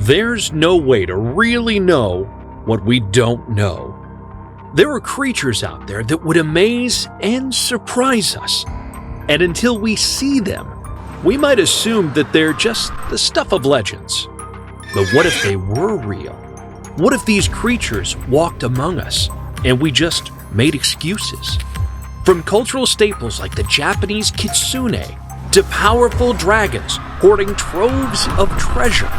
There's no way to really know what we don't know. There are creatures out there that would amaze and surprise us. And until we see them, we might assume that they're just the stuff of legends. But what if they were real? What if these creatures walked among us and we just made excuses? From cultural staples like the Japanese Kitsune to powerful dragons hoarding troves of treasure.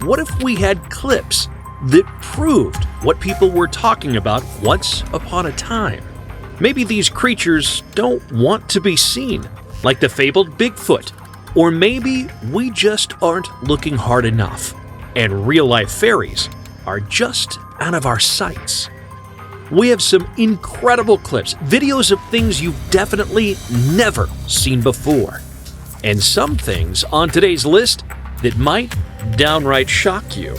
What if we had clips that proved what people were talking about once upon a time? Maybe these creatures don't want to be seen, like the fabled Bigfoot. Or maybe we just aren't looking hard enough, and real-life fairies are just out of our sights. We have some incredible clips, videos of things you've definitely never seen before, and some things on today's list that might downright shock you.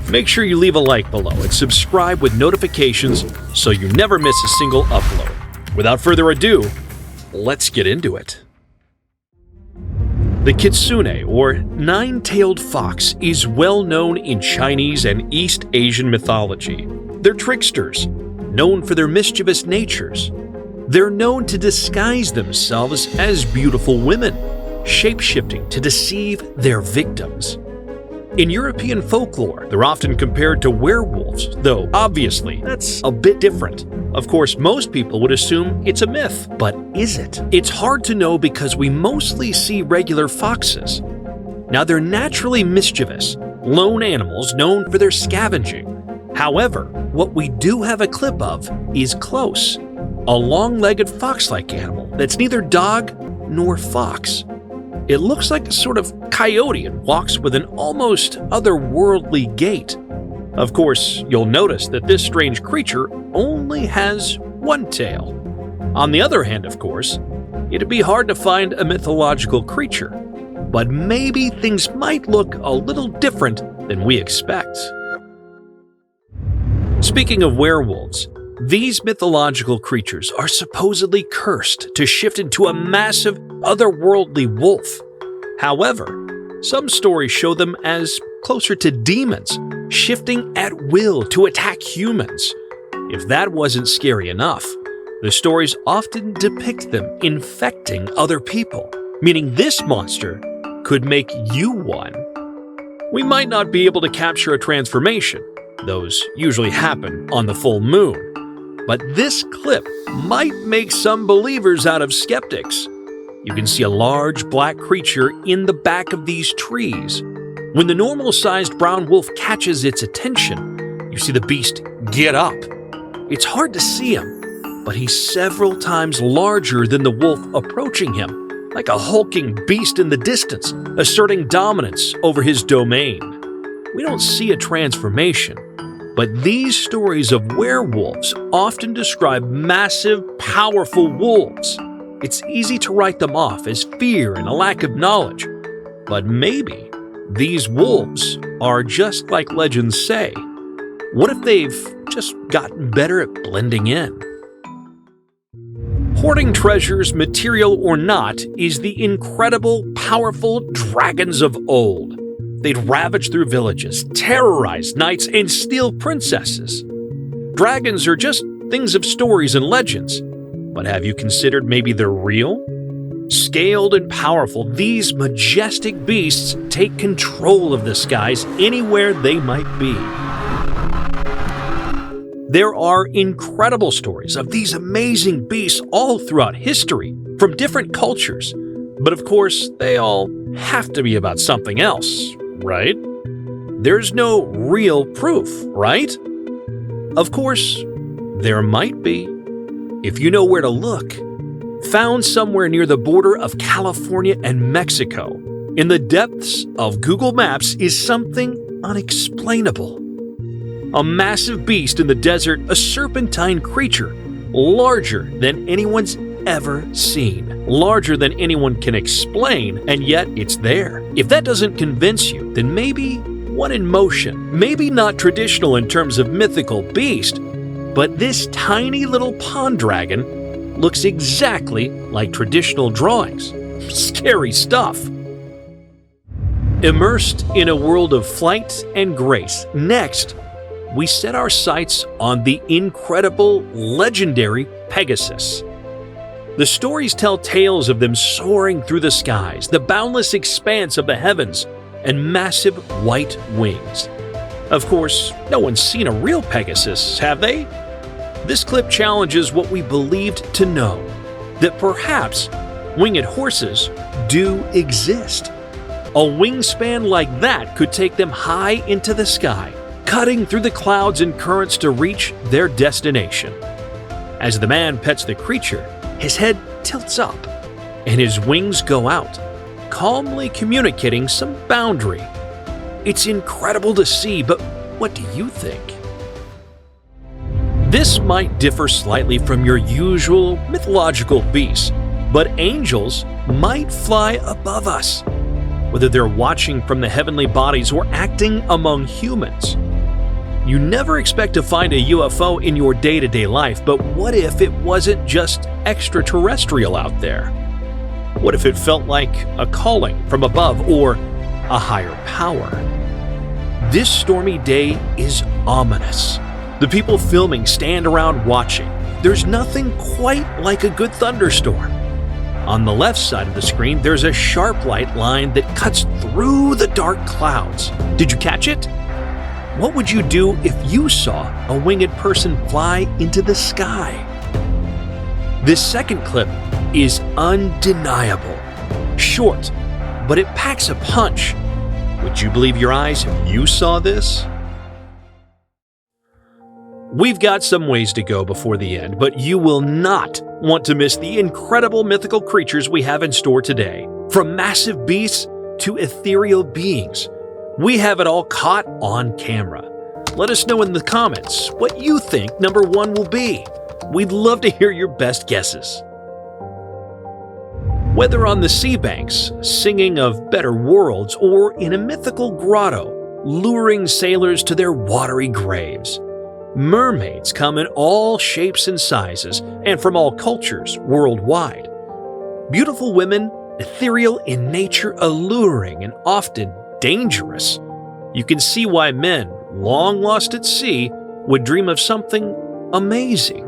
Make sure you leave a like below and subscribe with notifications so you never miss a single upload. Without further ado, let's get into it. The Kitsune, or nine-tailed fox, is well known in Chinese and East Asian mythology. They're tricksters, known for their mischievous natures. They're known to disguise themselves as beautiful women, shape-shifting to deceive their victims. In European folklore, they're often compared to werewolves, though obviously that's a bit different. Of course, most people would assume it's a myth, but is it? It's hard to know because we mostly see regular foxes. Now, they're naturally mischievous, lone animals known for their scavenging. However, what we do have a clip of is close, a long-legged fox-like animal that's neither dog nor fox. It looks like a sort of coyote and walks with an almost otherworldly gait. Of course, you'll notice that this strange creature only has one tail. On the other hand, of course, it'd be hard to find a mythological creature, but maybe things might look a little different than we expect. Speaking of werewolves, these mythological creatures are supposedly cursed to shift into a massive, otherworldly wolf. However, some stories show them as closer to demons, shifting at will to attack humans. If that wasn't scary enough, the stories often depict them infecting other people, meaning this monster could make you one. We might not be able to capture a transformation. Those usually happen on the full moon. But this clip might make some believers out of skeptics. You can see a large black creature in the back of these trees. When the normal-sized brown wolf catches its attention, you see the beast get up. It's hard to see him, but he's several times larger than the wolf approaching him, like a hulking beast in the distance, asserting dominance over his domain. We don't see a transformation, but these stories of werewolves often describe massive, powerful wolves. It's easy to write them off as fear and a lack of knowledge, but maybe these wolves are just like legends say. What if they've just gotten better at blending in? Hoarding treasures, material or not, is the incredible, powerful dragons of old. They'd ravage through villages, terrorize knights, and steal princesses. Dragons are just things of stories and legends, but have you considered maybe they're real? Scaled and powerful, these majestic beasts take control of the skies anywhere they might be. There are incredible stories of these amazing beasts all throughout history, from different cultures. But of course, they all have to be about something else, right? There's no real proof, right? Of course, there might be, if you know where to look. Found somewhere near the border of California and Mexico, in the depths of Google Maps, is something unexplainable. A massive beast in the desert, a serpentine creature, larger than anyone's ever seen, larger than anyone can explain, and yet it's there. If that doesn't convince you, then maybe one in motion. Maybe not traditional in terms of mythical beast, but this tiny little pond dragon looks exactly like traditional drawings. Scary stuff. Immersed in a world of flight and grace, next, we set our sights on the incredible, legendary Pegasus. The stories tell tales of them soaring through the skies, the boundless expanse of the heavens, and massive white wings. Of course, no one's seen a real Pegasus, have they? This clip challenges what we believed to know, that perhaps winged horses do exist. A wingspan like that could take them high into the sky, cutting through the clouds and currents to reach their destination. As the man pets the creature, his head tilts up and his wings go out, calmly communicating some boundary. It's incredible to see, but what do you think? This might differ slightly from your usual mythological beasts, but angels might fly above us, whether they're watching from the heavenly bodies or acting among humans. You never expect to find a UFO in your day-to-day life, but what if it wasn't just extraterrestrial out there? What if it felt like a calling from above or a higher power? This stormy day is ominous. The people filming stand around watching. There's nothing quite like a good thunderstorm. On the left side of the screen, there's a sharp light line that cuts through the dark clouds. Did you catch it? What would you do if you saw a winged person fly into the sky? This second clip is undeniable. Short, but it packs a punch. Would you believe your eyes if you saw this? We've got some ways to go before the end, but you will not want to miss the incredible mythical creatures we have in store today. From massive beasts to ethereal beings, we have it all caught on camera. Let us know in the comments what you think number one will be. We'd love to hear your best guesses. Whether on the sea banks, singing of better worlds, or in a mythical grotto, luring sailors to their watery graves, mermaids come in all shapes and sizes and from all cultures worldwide. Beautiful women, ethereal in nature, alluring, and often dangerous. You can see why men, long lost at sea, would dream of something amazing.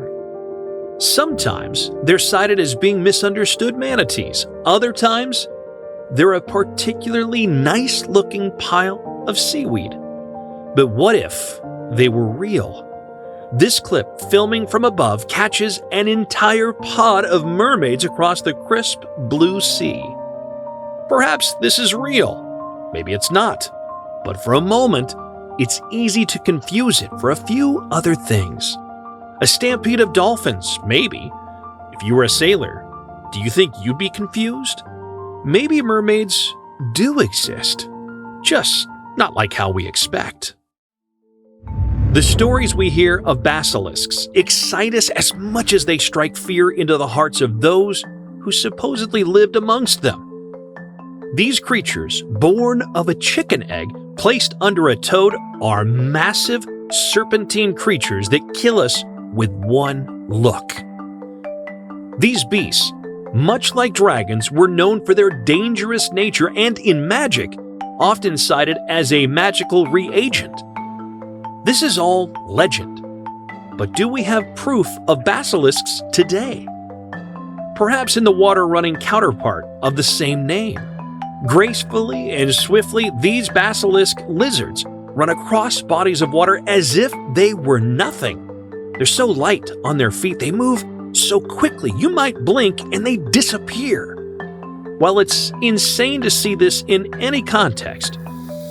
Sometimes they're cited as being misunderstood manatees. Other times, they're a particularly nice-looking pile of seaweed. But what if they were real? This clip, filming from above, catches an entire pod of mermaids across the crisp blue sea. Perhaps this is real. Maybe it's not. But for a moment, it's easy to confuse it for a few other things. A stampede of dolphins, maybe. If you were a sailor, do you think you'd be confused? Maybe mermaids do exist, just not like how we expect. The stories we hear of basilisks excite us as much as they strike fear into the hearts of those who supposedly lived amongst them. These creatures, born of a chicken egg placed under a toad, are massive, serpentine creatures that kill us with one look. These beasts, much like dragons, were known for their dangerous nature and, in magic, often cited as a magical reagent. This is all legend. But do we have proof of basilisks today? Perhaps in the water-running counterpart of the same name. Gracefully and swiftly, these basilisk lizards run across bodies of water as if they were nothing. They're so light on their feet, they move so quickly, you might blink and they disappear. While it's insane to see this in any context,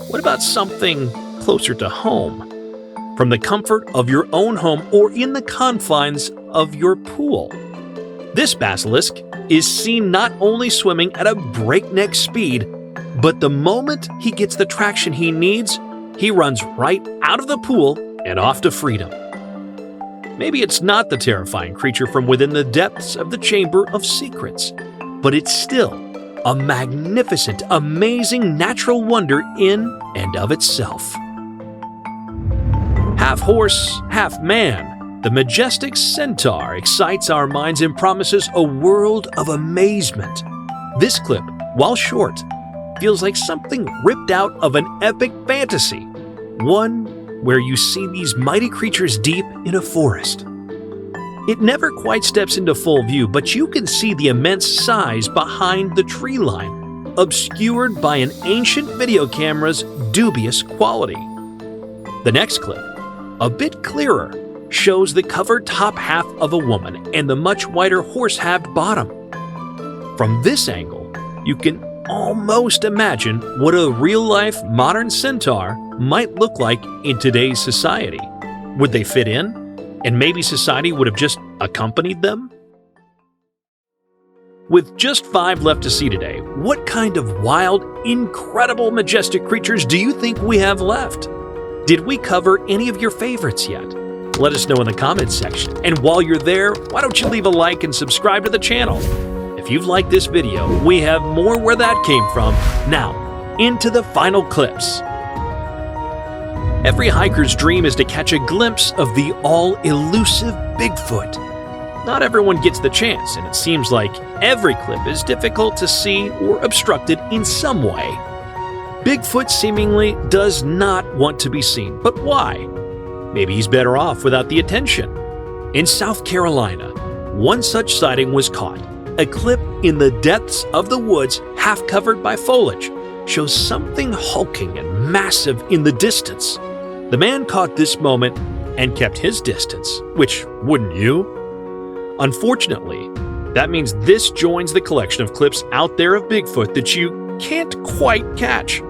what about something closer to home? From the comfort of your own home or in the confines of your pool. This basilisk is seen not only swimming at a breakneck speed, but the moment he gets the traction he needs, he runs right out of the pool and off to freedom. Maybe it's not the terrifying creature from within the depths of the Chamber of Secrets, but it's still a magnificent, amazing natural wonder in and of itself. Half horse, half man, the majestic Centaur excites our minds and promises a world of amazement. This clip, while short, feels like something ripped out of an epic fantasy, one where you see these mighty creatures deep in a forest. It never quite steps into full view, but you can see the immense size behind the tree line, obscured by an ancient video camera's dubious quality. The next clip, a bit clearer, shows the covered top half of a woman and the much wider horse-halved bottom. From this angle, you can almost imagine what a real-life modern centaur might look like in today's society. Would they fit in? And maybe society would have just accompanied them? With just 5 left to see today, what kind of wild, incredible, majestic creatures do you think we have left? Did we cover any of your favorites yet? Let us know in the comments section. And while you're there, why don't you leave a like and subscribe to the channel? If you've liked this video, we have more where that came from. Now, into the final clips. Every hiker's dream is to catch a glimpse of the all-elusive Bigfoot. Not everyone gets the chance, and it seems like every clip is difficult to see or obstructed in some way. Bigfoot seemingly does not want to be seen, but why? Maybe he's better off without the attention. In South Carolina, one such sighting was caught. A clip in the depths of the woods, half covered by foliage, shows something hulking and massive in the distance. The man caught this moment and kept his distance, which wouldn't you? Unfortunately, that means this joins the collection of clips out there of Bigfoot that you can't quite catch.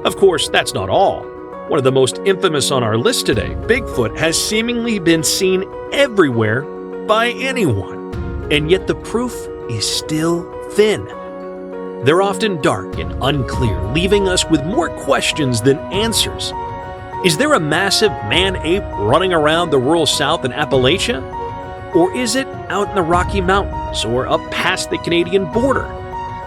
Of course, that's not all. One of the most infamous on our list today, Bigfoot, has seemingly been seen everywhere by anyone, and yet the proof is still thin. They're often dark and unclear, leaving us with more questions than answers. Is there a massive man-ape running around the rural South in Appalachia? Or is it out in the Rocky Mountains or up past the Canadian border?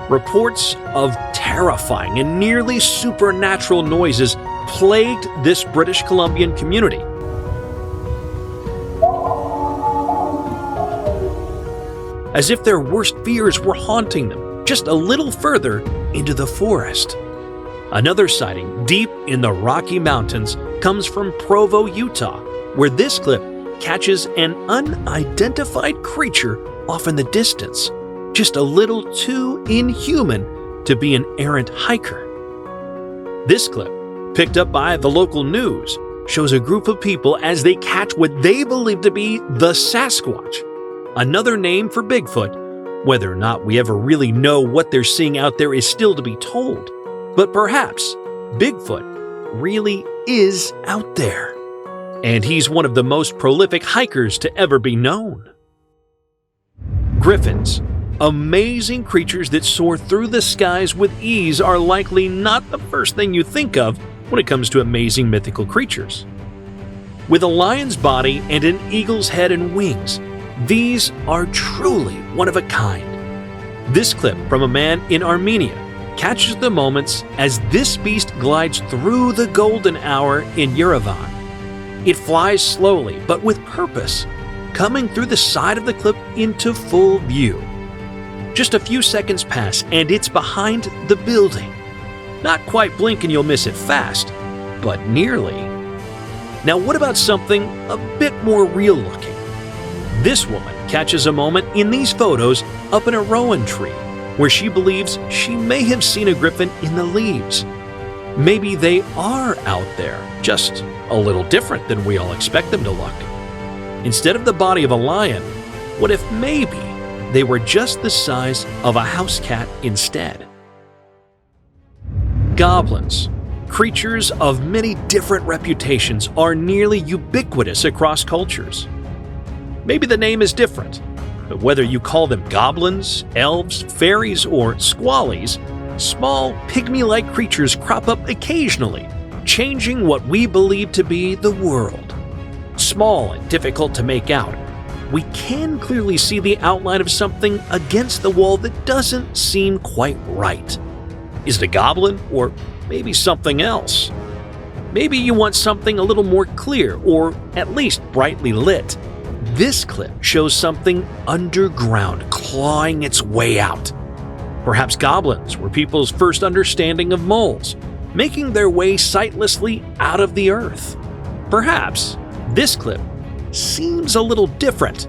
Reports of terrifying and nearly supernatural noises plagued this British Columbian community. As if their worst fears were haunting them just a little further into the forest. Another sighting deep in the Rocky Mountains comes from Provo, Utah, where this clip catches an unidentified creature off in the distance, just a little too inhuman to be an errant hiker. This clip, picked up by the local news, shows a group of people as they catch what they believe to be the Sasquatch, another name for Bigfoot. Whether or not we ever really know what they're seeing out there is still to be told. But perhaps Bigfoot really is out there. And he's one of the most prolific hikers to ever be known. Griffins, amazing creatures that soar through the skies with ease, are likely not the first thing you think of when it comes to amazing mythical creatures. With a lion's body and an eagle's head and wings, these are truly one of a kind. This clip from a man in Armenia catches the moments as this beast glides through the golden hour in Yerevan. It flies slowly, but with purpose, coming through the side of the clip into full view. Just a few seconds pass and it's behind the building. Not quite blink and you'll miss it fast, but nearly. Now what about something a bit more real looking? This woman catches a moment in these photos up in a rowan tree, where she believes she may have seen a griffin in the leaves. Maybe they are out there, just a little different than we all expect them to look. Instead of the body of a lion, what if maybe they were just the size of a house cat instead? Goblins, creatures of many different reputations, are nearly ubiquitous across cultures. Maybe the name is different, but whether you call them goblins, elves, fairies, or squallies, small, pygmy-like creatures crop up occasionally, changing what we believe to be the world. Small and difficult to make out, we can clearly see the outline of something against the wall that doesn't seem quite right. Is it a goblin, or maybe something else? Maybe you want something a little more clear, or at least brightly lit. This clip shows something underground clawing its way out. Perhaps goblins were people's first understanding of moles, making their way sightlessly out of the earth. Perhaps this clip seems a little different.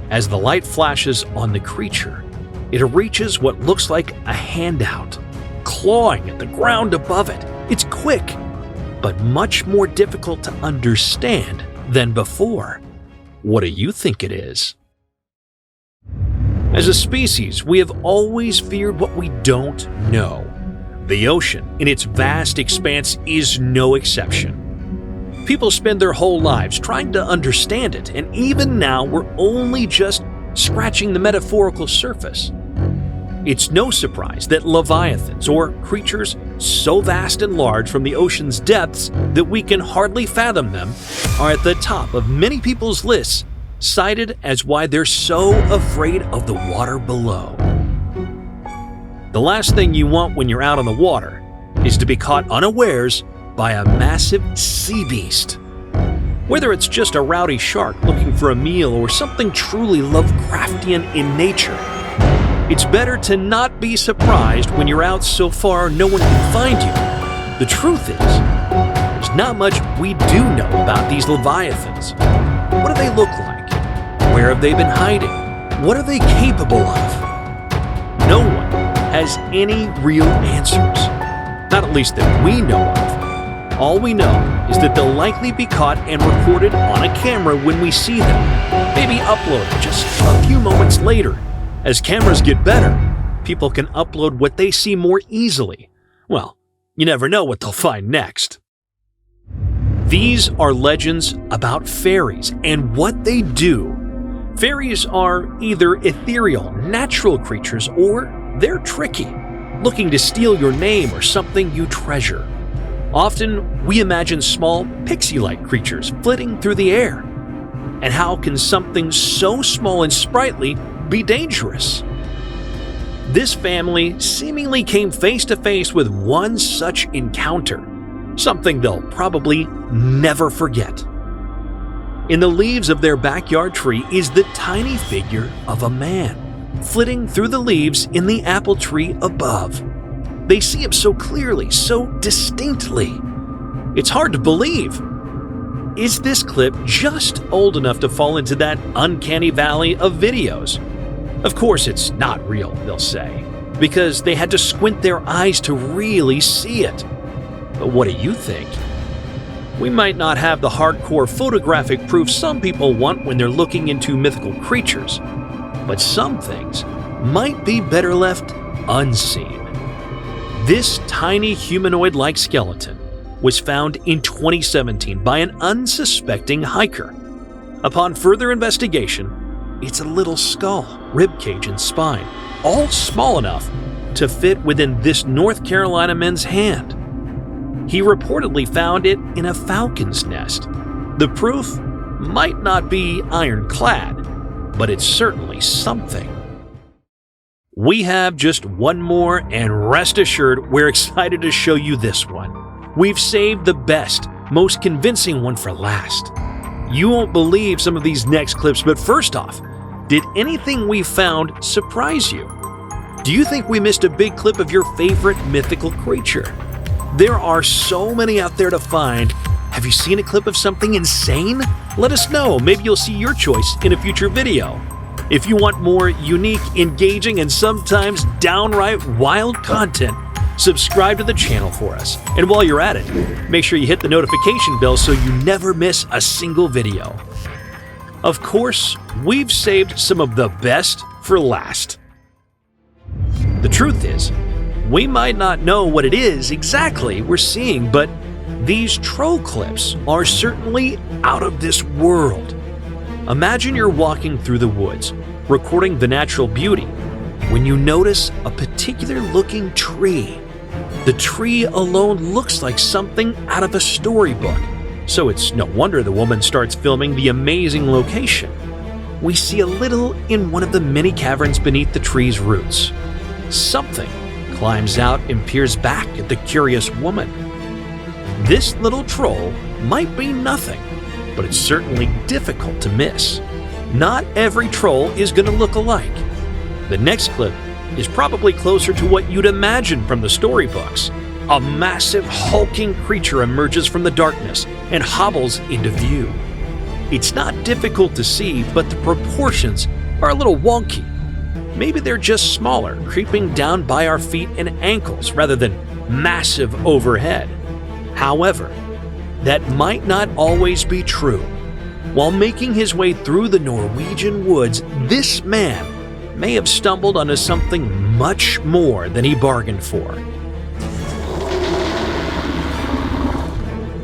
As the light flashes on the creature, it reaches what looks like a hand out, clawing at the ground above it. It's quick, but much more difficult to understand than before. What do you think it is? As a species, we have always feared what we don't know. The ocean, in its vast expanse, is no exception. People spend their whole lives trying to understand it, and even now we're only just scratching the metaphorical surface. It's no surprise that leviathans, or creatures so vast and large from the ocean's depths that we can hardly fathom them, are at the top of many people's lists, cited as why they're so afraid of the water below. The last thing you want when you're out on the water is to be caught unawares by a massive sea beast. Whether it's just a rowdy shark looking for a meal or something truly Lovecraftian in nature, it's better to not be surprised when you're out so far no one can find you. The truth is, there's not much we do know about these leviathans. What do they look like? Where have they been hiding? What are they capable of? No one has any real answers. Not at least that we know of. All we know is that they'll likely be caught and recorded on a camera when we see them, maybe uploaded just a few moments later. As cameras get better, people can upload what they see more easily. Well, you never know what they'll find next. These are legends about fairies and what they do. Fairies are either ethereal, natural creatures, or they're tricky, looking to steal your name or something you treasure. Often, we imagine small, pixie-like creatures flitting through the air. And how can something so small and sprightly be dangerous? This family seemingly came face to face with one such encounter, something they'll probably never forget. In the leaves of their backyard tree is the tiny figure of a man, flitting through the leaves in the apple tree above. They see him so clearly, so distinctly. It's hard to believe. Is this clip just old enough to fall into that uncanny valley of videos? Of course it's not real, they'll say, because they had to squint their eyes to really see it. But what do you think? We might not have the hardcore photographic proof some people want when they're looking into mythical creatures, but some things might be better left unseen. This tiny humanoid-like skeleton was found in 2017 by an unsuspecting hiker. Upon further investigation, it's a little skull, ribcage, and spine, all small enough to fit within this North Carolina man's hand. He reportedly found it in a falcon's nest. The proof might not be ironclad, but it's certainly something. We have just one more, and rest assured, we're excited to show you this one. We've saved the best, most convincing one for last. You won't believe some of these next clips, but first off, did anything we found surprise you? Do you think we missed a big clip of your favorite mythical creature? There are so many out there to find. Have you seen a clip of something insane? Let us know, maybe you'll see your choice in a future video. If you want more unique, engaging, and sometimes downright wild content, subscribe to the channel for us. And while you're at it, make sure you hit the notification bell so you never miss a single video. Of course, we've saved some of the best for last. The truth is, we might not know what it is exactly we're seeing, but these troll clips are certainly out of this world. Imagine you're walking through the woods, recording the natural beauty, when you notice a particular looking tree. The tree alone looks like something out of a storybook, so it's no wonder the woman starts filming the amazing location. We see a little in one of the many caverns beneath the tree's roots. Something climbs out and peers back at the curious woman. This little troll might be nothing, but it's certainly difficult to miss. Not every troll is going to look alike. The next clip is probably closer to what you'd imagine from the storybooks. A massive, hulking creature emerges from the darkness and hobbles into view. It's not difficult to see, but the proportions are a little wonky. Maybe they're just smaller, creeping down by our feet and ankles rather than massive overhead. However, that might not always be true. While making his way through the Norwegian woods, this man may have stumbled onto something much more than he bargained for.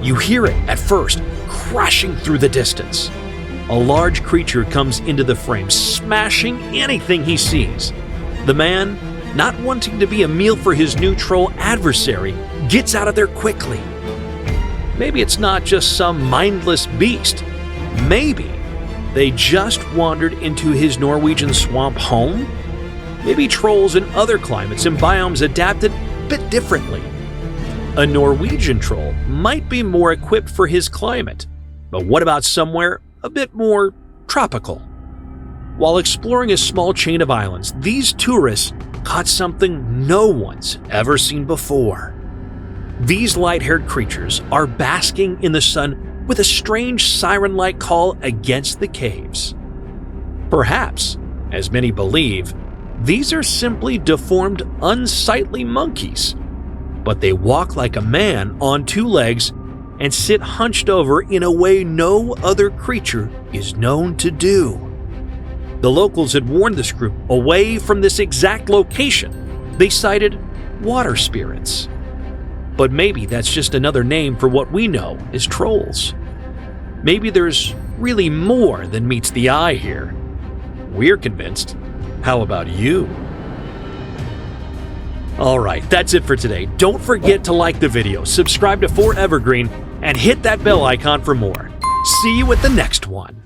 You hear it at first, crashing through the distance. A large creature comes into the frame, smashing anything he sees. The man, not wanting to be a meal for his new troll adversary, gets out of there quickly. Maybe it's not just some mindless beast. Maybe they just wandered into his Norwegian swamp home. Maybe trolls in other climates and biomes adapted a bit differently. A Norwegian troll might be more equipped for his climate, but what about somewhere a bit more tropical? While exploring a small chain of islands, these tourists caught something no one's ever seen before. These light-haired creatures are basking in the sun with a strange siren-like call against the caves. Perhaps, as many believe, these are simply deformed, unsightly monkeys, but they walk like a man on two legs and sit hunched over in a way no other creature is known to do. The locals had warned this group away from this exact location. They cited water spirits. But maybe that's just another name for what we know as trolls. Maybe there's really more than meets the eye here. We're convinced. How about you? Alright, that's it for today. Don't forget to like the video, subscribe to 4Evergreen, and hit that bell icon for more. See you at the next one.